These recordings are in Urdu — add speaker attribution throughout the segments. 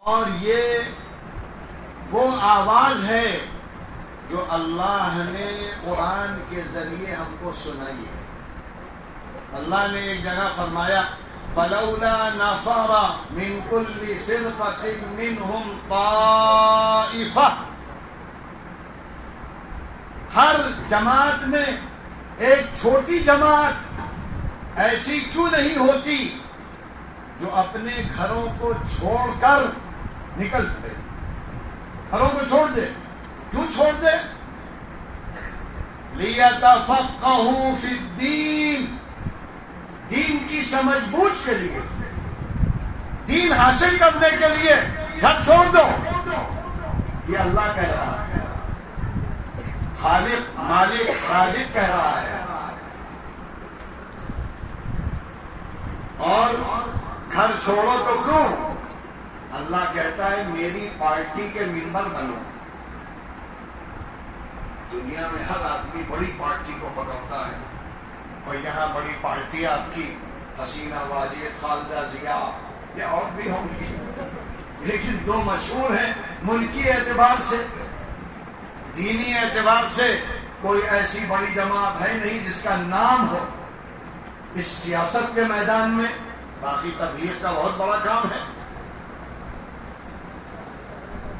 Speaker 1: اور یہ وہ آواز ہے جو اللہ نے قرآن کے ذریعے ہم کو سنائی ہے۔ اللہ نے ایک جگہ فرمایا فَلَوْلَا نَفَرَ مِن كُلِّ فِرْقَةٍ مِّنْهُمْ طَائِفَةٌ، ہر جماعت میں ایک چھوٹی جماعت ایسی کیوں نہیں ہوتی جو اپنے گھروں کو چھوڑ کر نکل پڑے، گھروں کو چھوڑ دے۔ کیوں چھوڑ دے؟ لِيَتَفَقَّهُوا فِي الدِّينِ، دین کی سمجھ بوجھ کے لیے، دین حاصل کرنے کے لیے گھر چھوڑ دو۔ یہ اللہ کہہ رہا ہے، خالق مالک رازق کہہ رہا ہے۔ اور گھر چھوڑو تو کیوں؟ اللہ کہتا ہے میری پارٹی کے ممبر بنو۔ دنیا میں ہر آدمی بڑی پارٹی کو پکڑتا ہے، اور یہاں بڑی پارٹی آپ کی حسینہ واجد، خالدہ ضیاء، یا اور بھی ہوں گی، لیکن دو مشہور ہیں ملکی اعتبار سے۔ دینی اعتبار سے کوئی ایسی بڑی جماعت ہے نہیں جس کا نام ہو اس سیاست کے میدان میں۔ باقی تبلیغ کا بہت بڑا کام ہے،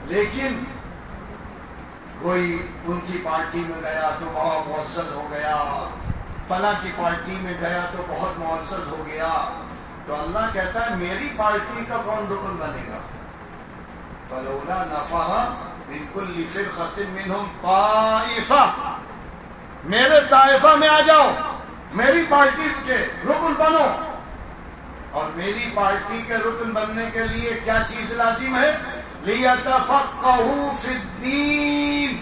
Speaker 1: لیکن کوئی ان کی پارٹی میں گیا تو بہت معزز ہو گیا، فلاں کی پارٹی میں گیا تو بہت معزز ہو گیا۔ تو اللہ کہتا ہے میری پارٹی کا کون رکن بنے گا؟ فَلَوْلَا نَفَرَ مِن كُلِّ فِرْقَةٍ مِّنْهُمْ طَائِفَةٌ، میرے طائفہ میں آ جاؤ، میری پارٹی کے رکن بنو۔ اور میری پارٹی کے رکن بننے کے لیے کیا چیز لازم ہے؟ لِيَتَفَقَّهُوا فِي الدِّينِ،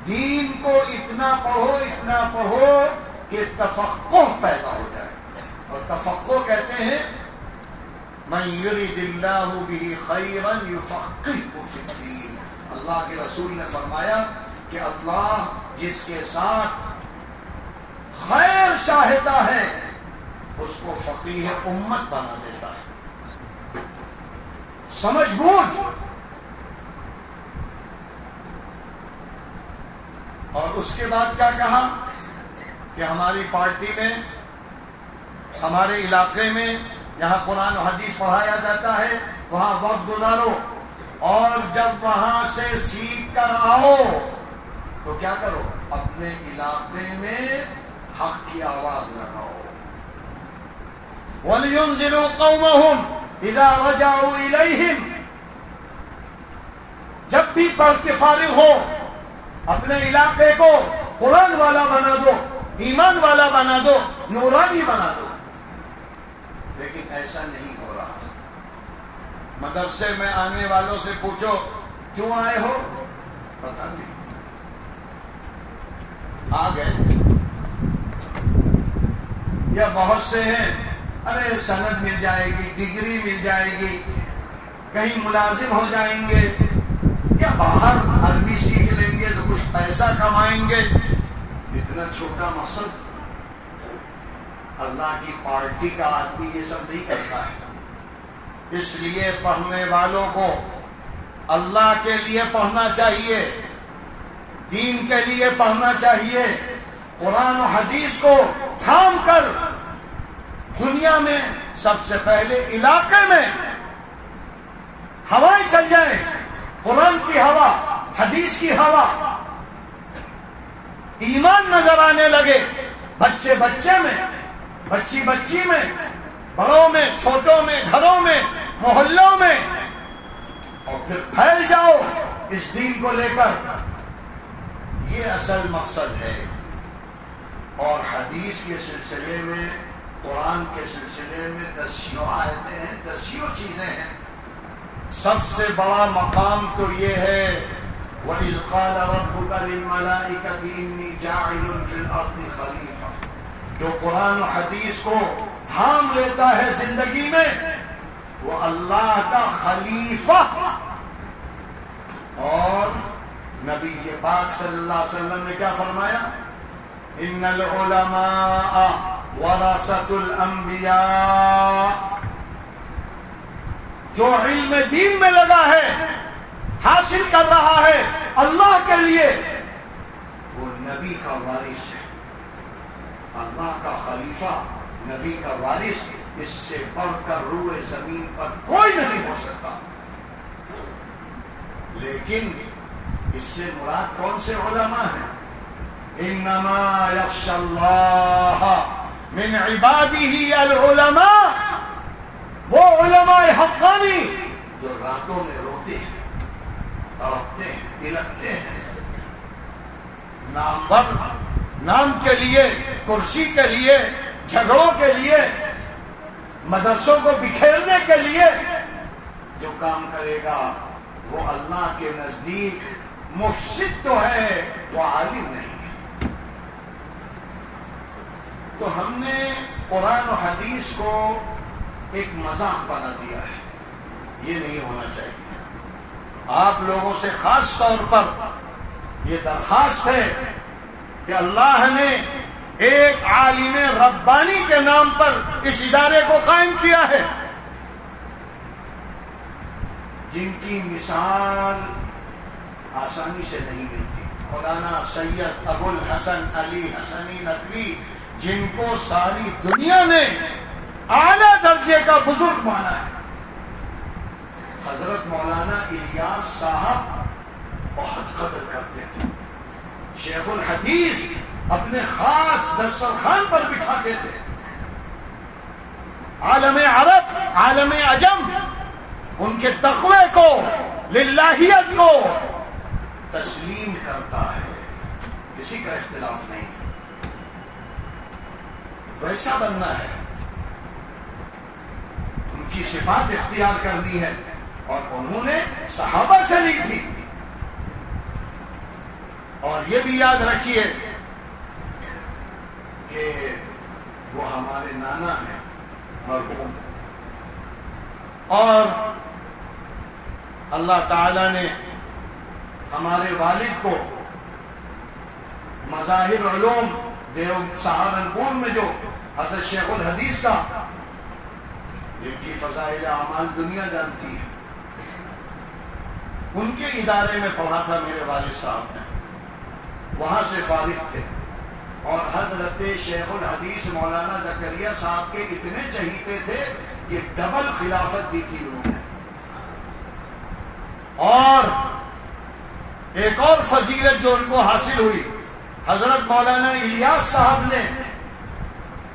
Speaker 1: دین کو اتنا پڑھو کہ تفقہ پیدا ہو جائے۔ اور تفقہ کہتے ہیں مَن يُرِدِ اللَّهُ بِهِ خَيْرًا يُفَقِّهْهُ فِي الدِّينِ۔ اللہ کے رسول نے فرمایا کہ اللہ جس کے ساتھ خیر چاہتا ہے اس کو فقیہ امت بنا دیتا ہے، سمجھ بوجھ۔ اور اس کے بعد کیا کہا کہ ہماری پارٹی میں، ہمارے علاقے میں جہاں قرآن و حدیث پڑھایا جاتا ہے وہاں وقت گزارو، اور جب وہاں سے سیکھ کر آؤ تو کیا کرو؟ اپنے علاقے میں حق کی آواز لگاؤ۔ وَلْيُنذِرُوا قَوْمَهُمْ إِذَا رَجَعُوا إِلَيْهِمْ، جب بھی پڑھ کے فارغ ہو اپنے علاقے کو قرآن والا بنا دو، ایمان والا بنا دو، نورانی بنا دو۔ لیکن ایسا نہیں ہو رہا۔ مدرسے میں آنے والوں سے پوچھو کیوں آئے ہو، پتہ نہیں، آ گئے۔ یا بہت سے ہیں ارے سند مل جائے گی، ڈگری مل جائے گی، کہیں ملازم ہو جائیں گے، یا باہر عربی سیکھ لیں گے تو کچھ پیسہ کمائیں گے۔ اتنا چھوٹا مقصد، اللہ کی پارٹی کا آدمی یہ سب نہیں کرتا ہے۔ اس لیے پڑھنے والوں کو اللہ کے لیے پڑھنا چاہیے، دین کے لیے پڑھنا چاہیے۔ قرآن و حدیث کو تھام کر دنیا میں سب سے پہلے علاقے میں ہوائیں چل جائیں، قرآن کی ہوا، حدیث کی ہوا، ایمان نظر آنے لگے بچے بچے میں، بچی بچی میں، بڑوں میں، چھوٹوں میں، گھروں میں، محلوں میں، اور پھر پھیل جاؤ اس دین کو لے کر۔ یہ اصل مقصد ہے۔ اور حدیث کے سلسلے میں، قرآن کے سلسلے میں دسیوں آیتیں ہیں، دسیوں چیزیں ہیں۔ سب سے بڑا مقام تو یہ ہے وَإِذْ قَالَ رَبُّكَ لِلْمَلَائِكَةِ إِنِّي جَاعِلٌ فِي الْأَرْضِ خَلِيفَةً، جو قرآن و حدیث کو تھام لیتا ہے زندگی میں وہ اللہ کا خلیفہ۔ اور نبی پاک صلی اللہ علیہ وسلم نے کیا فرمایا؟ ان العلماء ورثۃ الانبیاء، جو علم دین میں لگا ہے، حاصل کر رہا ہے اللہ کے لیے، وہ نبی کا وارث ہے، اللہ کا خلیفہ، نبی کا وارث، اس سے بڑھ کر روئے زمین پر کوئی نہیں ہو سکتا۔ لیکن اس سے مراد کون سے علماء ہیں؟ انما یخشی اللہ من عبادہ العلماء، وہ علماء حقانی جو راتوں میں روتے ہیں، تڑپتے ہیں، بلکتے ہیں، نامور، نام کے لیے، کرسی کے لیے، جھگڑوں کے لیے، مدرسوں کو بکھیرنے کے لیے جو کام کرے گا وہ اللہ کے نزدیک مفسد تو ہے، وہ عالم نہیں ہے۔ تو ہم نے قرآن و حدیث کو ایک مذاق بنا دیا ہے، یہ نہیں ہونا چاہیے۔ آپ لوگوں سے خاص طور پر یہ درخواست ہے کہ اللہ نے ایک عالم ربانی کے نام پر اس ادارے کو قائم کیا ہے، جن کی مثال آسانی سے نہیں ملتی۔ مولانا سید ابو الحسن علی حسنی ندوی، جن کو ساری دنیا نے اعلیٰ درجے کا بزرگ مانا ہے، حضرت مولانا الیاس صاحب بہت قدر کرتے تھے، شیخ الحدیث اپنے خاص دسترخوان پر بٹھاتے تھے، عالم عرب، عالم عجم ان کے تقوی کو، للہیت کو تسلیم کرتا ہے، کسی کا اختلاف نہیں، ویسا بننا ہے، ان کی صفات اختیار کرنی ہے، اور انہوں نے صحابہ سے لی تھی۔ اور یہ بھی یاد رکھیے کہ وہ ہمارے نانا ہیں مرحوم، اور اللہ تعالی نے ہمارے والد کو مظاہر علوم دیو سہارنپور میں جو حضرت شیخ الحدیث کا، جن کی فضائل اعمال دنیا جانتی ہے، ان کے ادارے میں پڑھا تھا میرے والد صاحب نے، وہاں سے فارغ تھے، اور حضرت شیخ الحدیث مولانا زکریا صاحب کے اتنے چہیتے تھے کہ ڈبل خلافت دی تھی انہوں نے۔ اور ایک اور فضیلت جو ان کو حاصل ہوئی، حضرت مولانا الیاس صاحب نے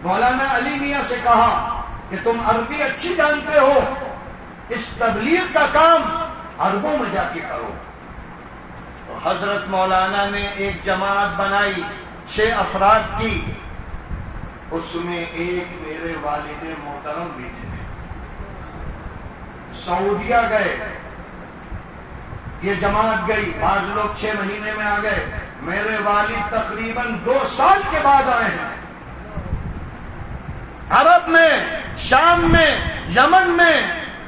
Speaker 1: مولانا علی میاں سے کہا کہ تم عربی اچھی جانتے ہو، اس تبلیغ کا کام عربوں میں جا کے کرو۔ تو حضرت مولانا نے ایک جماعت بنائی 6 افراد کی، اس میں ایک میرے والد محترم بھی تھے، سعودیہ گئے، یہ جماعت گئی، بعض لوگ 6 مہینے میں آ گئے، میرے والد تقریباً 2 سال کے بعد آئے ہیں، عرب میں، شام میں، یمن میں،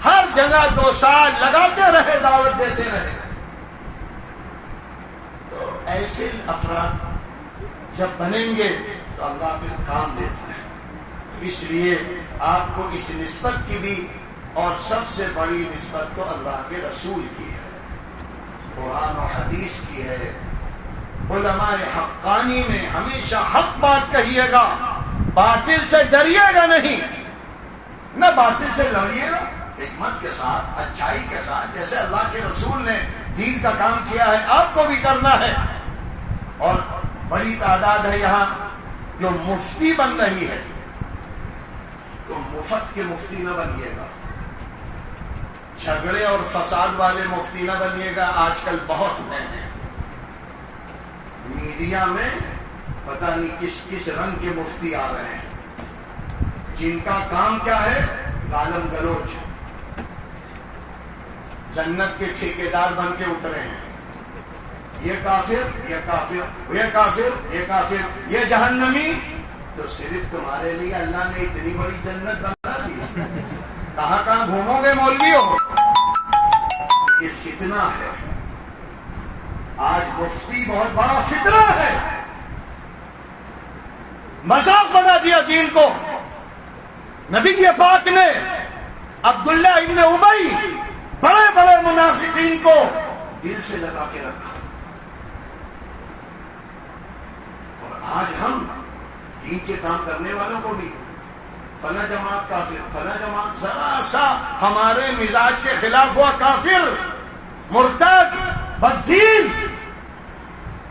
Speaker 1: ہر جگہ 2 سال لگاتے رہے، دعوت دیتے رہے۔ تو ایسے افراد جب بنیں گے تو اللہ پھر کام لیتا ہے، اس لیے آپ کو اس نسبت کی بھی، اور سب سے بڑی نسبت تو اللہ کے رسول کی ہے، قرآن و حدیث کی ہے۔ علماء حقانی میں ہمیشہ حق بات کہیے گا، باطل سے ڈریے گا نہیں، نہ باطل سے لڑیے گا، حکمت کے ساتھ، اچھائی کے ساتھ، جیسے اللہ کے رسول نے دین کا کام کیا ہے آپ کو بھی کرنا ہے۔ اور بڑی تعداد ہے یہاں جو مفتی بن رہی ہے، تو مفت کے مفتی نہ بنیے گا، جھگڑے اور فساد والے مفتی نہ بنیے گا، آج کل بہت ہیں میڈیا میں، پتہ نہیں کس کس رنگ کے مفتی آ رہے ہیں، جن کا کام کیا ہے، گالم گلوچ، جنت کے ٹھیکیدار بن کے اترے ہیں، یہ کافر، یہ کافر، یہ کافر، یہ کافر، یہ جہنمی۔ تو صرف تمہارے لیے اللہ نے اتنی بڑی جنت بنا دی، کہاں کہاں گھومو گے مولوی ہو؟ یہ فتنہ ہے، آج مفتی بہت بڑا فتنہ ہے، مذاق بنا دیا دین کو۔ نبی پاک نے عبداللہ ابن ابی بڑے بڑے منافقین کو دل سے لگا کے رکھا. اور آج ہم دین کے کام کرنے والوں کو بھی فلاں جماعت کافر، فلاں جماعت، ذرا سا ہمارے مزاج کے خلاف ہوا کافر، مرتد، بددین.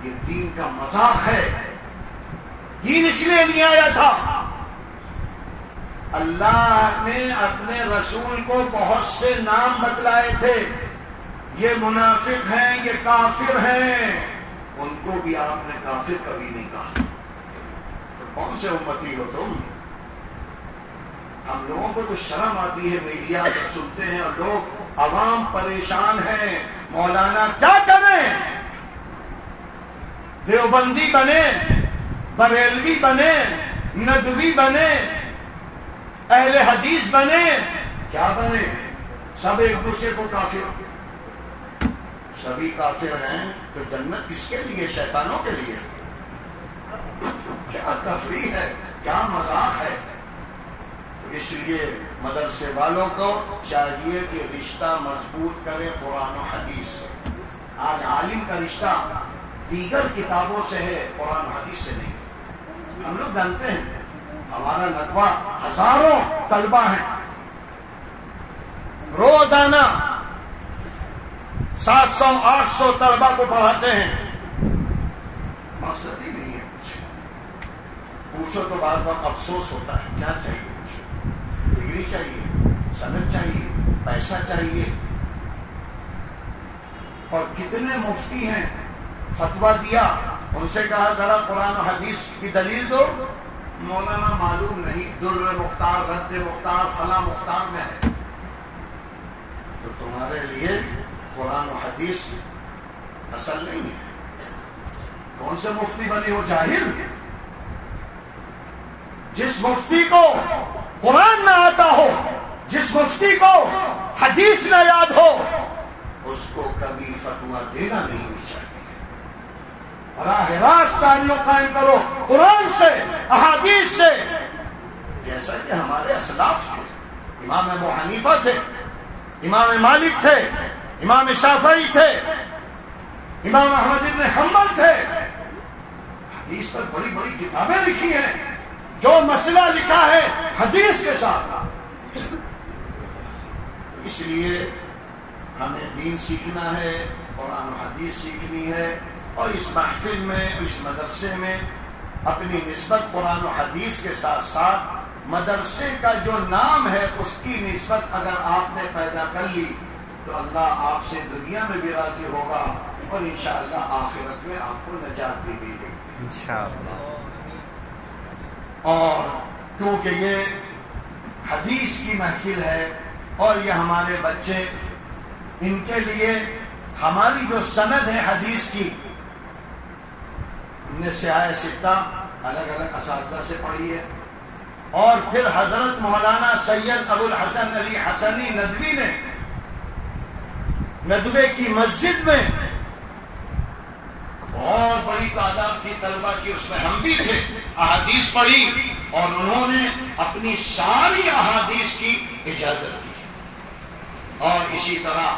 Speaker 1: یہ دین کا مذاق ہے. دین اس لیے نہیں آیا تھا. اللہ نے اپنے رسول کو بہت سے نام بتلائے تھے. یہ منافق ہیں، یہ کافر ہیں. ان کو بھی آپ نے کافر کبھی نہیں کہا. تو کون سے امتی ہو تم؟ ہم لوگوں کو تو شرم آتی ہے، میڈیا پر سنتے ہیں اور لوگ عوام پریشان ہیں. مولانا کیا کریں؟ دیوبندی بنے، بریلوی بنے، ندوی بنے، اہل حدیث بنے، کیا بنے؟ سب ایک دوسرے کو کافر. سبھی کافر ہیں تو جنت کس کے لیے؟ شیطانوں کے لیے. کیا تفریح ہے، کیا مذاق ہے. اس لیے مدرسے والوں کو چاہیے کہ رشتہ مضبوط کرے قرآن و حدیث سے. آج عالم کا رشتہ دیگر کتابوں سے ہے، قرآن و حدیث سے نہیں. ہم لوگ جانتے ہیں ہمارا ندوہ ہزاروں طلبہ ہیں، روزانہ 700-800 طلبہ کو پڑھاتے ہیں. مقصد ہی نہیں ہے کچھ. پوچھو تو بار بار افسوس ہوتا ہے. کیا چاہیے؟ ڈگری چاہیے، سند چاہیے، پیسہ چاہیے. اور کتنے مفتی ہیں فتویٰ دیا، ان سے کہا ذرا قرآن و حدیث کی دلیل دو. مولانا معلوم نہیں، در مختار، رد مختار، فلاں مختار میں ہے. تو تمہارے لیے قرآن و حدیث اصل نہیں ہے. کون سے مفتی بنے ہو؟ جاہل. جس مفتی کو قرآن نہ آتا ہو، جس مفتی کو حدیث نہ یاد ہو، اس کو کبھی فتویٰ دینا نہیں چاہیے. راہ راست تعلق قائم کرو قرآن سے، احادیث سے. جیسا کہ ہمارے اسلاف تھے. امام ابو حنیفہ تھے، امام مالک تھے، امام شافعی تھے، امام احمد بن حنبل تھے. حدیث پر بڑی بڑی کتابیں لکھی ہیں. جو مسئلہ لکھا ہے حدیث کے ساتھ. اس لیے ہمیں دین سیکھنا ہے، قرآن و حدیث سیکھنی ہے. اور اس محفل میں، اس مدرسے میں اپنی نسبت قرآن و حدیث کے ساتھ ساتھ مدرسے کا جو نام ہے اس کی نسبت اگر آپ نے پیدا کر لی تو اللہ آپ سے دنیا میں بھی راضی ہوگا اور انشاءاللہ آخرت میں آپ کو نجات بھی دے گی انشاءاللہ. اور کیونکہ یہ حدیث کی محفل ہے اور یہ ہمارے بچے، ان کے لیے ہماری جو سند ہے حدیث کی، ہم نے سیاہ ستہ الگ الگ اساتذہ سے پڑھی ہے. اور پھر حضرت مولانا سید ابو الحسن علی حسنی ندوی نے ندوے کی مسجد میں بہت بڑی تعداد کی طلبہ کی، اس میں ہم بھی تھے، احادیث پڑھی اور انہوں نے اپنی ساری احادیث کی اجازت دی. اور اسی طرح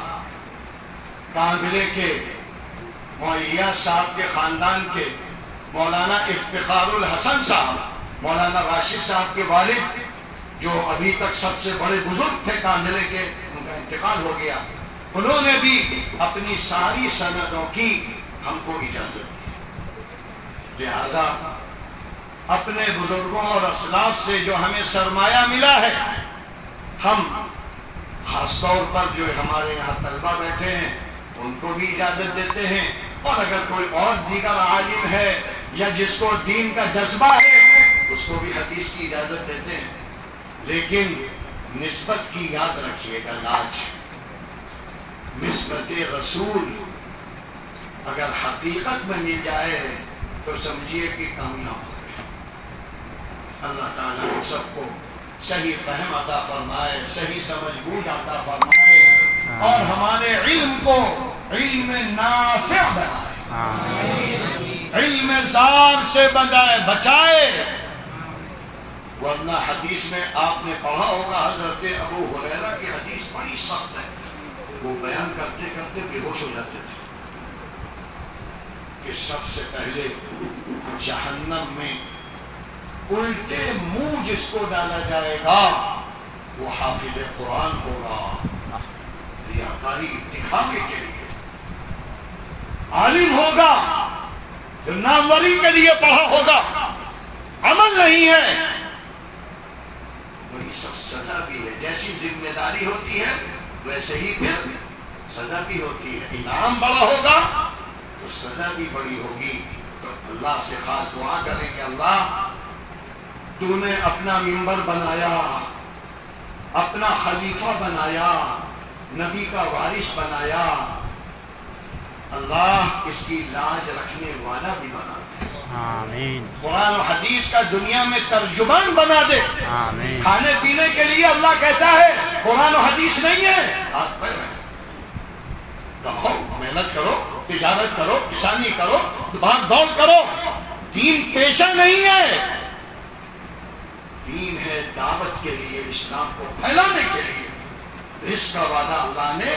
Speaker 1: کاندھلے کے مولیہ صاحب کے خاندان کے مولانا افتخار الحسن صاحب، مولانا راشد صاحب کے والد، جو ابھی تک سب سے بڑے بزرگ تھے کاندھلے کے، ان کا انتقال ہو گیا. انہوں نے بھی اپنی ساری سندوں کی ہم کو اجازت دی. لہذا اپنے بزرگوں اور اسلاف سے جو ہمیں سرمایہ ملا ہے، ہم خاص طور پر جو ہمارے یہاں طلبہ بیٹھے ہیں ان کو بھی اجازت دیتے ہیں. اور اگر کوئی اور دیگر عالم ہے یا جس کو دین کا جذبہ ہے اس کو بھی حدیث کی اجازت دیتے ہیں. لیکن نسبت کی یاد رکھیے گا، لاج نسبت رسول اگر حقیقت میں مل جائے تو سمجھیے کہ کامیاب ہو گئے. اللہ تعالیٰ ہم سب کو صحیح فہم عطا فرمائے، صحیح سمجھ بوجھ عطا فرمائے اور ہمارے علم کو علم نافع بنائے، علم زار سے بچائے. ورنہ حدیث میں آپ نے پڑھا ہوگا حضرت ابو ہریرہ کی حدیث بڑی سخت ہے، وہ بیان کرتے کرتے بے ہوش ہو جاتے تھے کہ سب سے پہلے جہنم میں الٹے منہ جس کو ڈالا جائے گا وہ حافظ قرآن ہوگا، ریاکاری دکھاوے کے لیے، عالم ہوگا جو ناموری کے لیے پڑھا ہوگا، عمل نہیں ہے، بڑی سخت سزا بھی ہے۔ جیسی ذمہ داری ہوتی ہے ویسے ہی پھر سزا بھی ہوتی ہے، انعام بڑا ہوگا تو سزا بھی بڑی ہوگی۔ تو اللہ سے خاص دعا کریں کہ اللہ تو نے اپنا منبر بنایا، اپنا خلیفہ بنایا، نبی کا وارث بنایا، اللہ اس کی لاج رکھنے والا بھی بنا دے،
Speaker 2: آمین،
Speaker 1: قرآن و حدیث کا دنیا میں ترجمان بنا دے۔
Speaker 2: آمین،
Speaker 1: کھانے پینے کے لیے اللہ کہتا ہے قرآن و حدیث نہیں ہے، ہاتھ پہ کماؤ، محنت کرو، تجارت کرو، کسانی کرو، بھاگ دوڑ کرو، دین پیشہ نہیں ہے، دین ہے دعوت کے لیے، اسلام کو پھیلانے کے لیے۔ رزق کا وعدہ اللہ نے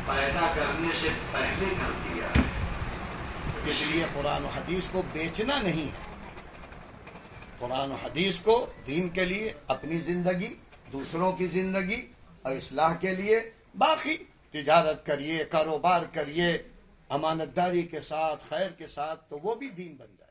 Speaker 1: پیدا کرنے سے پہلے کر دیا ہے، اس لیے قرآن و حدیث کو بیچنا نہیں ہے، قرآن و حدیث کو دین کے لیے، اپنی زندگی، دوسروں کی زندگی اور اصلاح کے لیے، باقی تجارت کریے، کاروبار کریے امانت داری کے ساتھ، خیر کے ساتھ، تو وہ بھی دین بن جائے۔